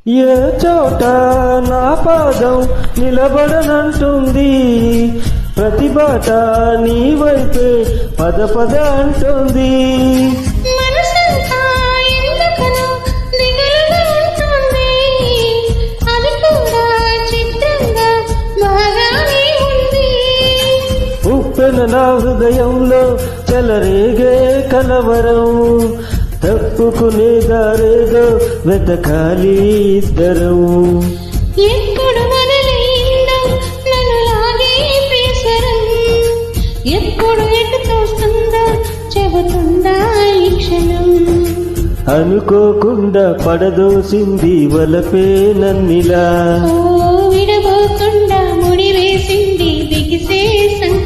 ఏ చోట నా పాదం నిలబడనంటుంది, ప్రతి బాట నీ వైపే పద పద అంటుంది. మనసంతా ఎందుకనో దిగులుగా ఉంటుంది, అది కూడా చిత్రంగా బాగానే ఉంది. ఉప్పెన నా హృదయంలో చెలరేగే కలవరం, తప్పుకునే దారేదో వెతకాలి ఇద్దరం. ఎప్పుడు మొదలైందో నన్ను లాగే పేసరం, ఎప్పుడు ఎటు తోస్తుందో చెబుతుందా ఈ క్షణం. అనుకోకుండా పడదోసింది వలపే నన్నిలా, ఓ విడబోకుండా ముడివేసింది బిగిసే సంకల్పం.